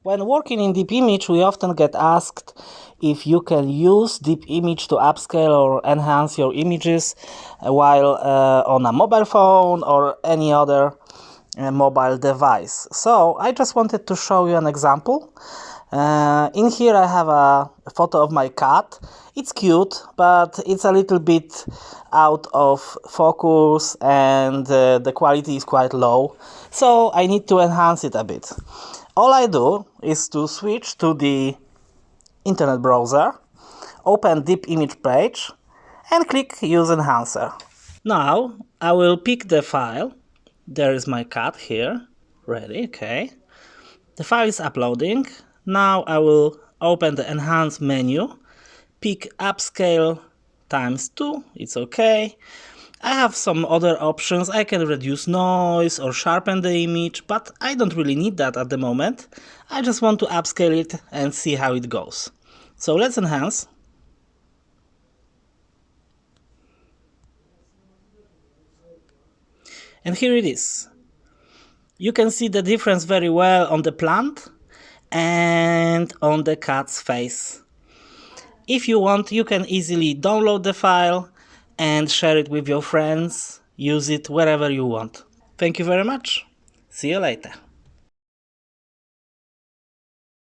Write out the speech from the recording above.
When working in Deep-image, we often get asked if you can use Deep-image to upscale or enhance your images while on a mobile phone or any other mobile device. So I just wanted to show you an example. In here I have a photo of my cat. It's cute, but it's a little bit out of focus and the quality is quite low. So I need to enhance it a bit. All I do is to switch to the internet browser, open Deep-image page and click Use Enhancer. Now I will pick the file. There is my cat here, ready, okay. The file is uploading. Now I will open the Enhance menu, pick Upscale ×2, it's okay. I have some other options. I can reduce noise or sharpen the image, but I don't really need that at the moment. I just want to upscale it and see how it goes. So let's enhance. And here it is. You can see the difference very well on the plant and on the cat's face. If you want, you can easily download the file and share it with your friends. Use it wherever you want. Thank you very much. See you later.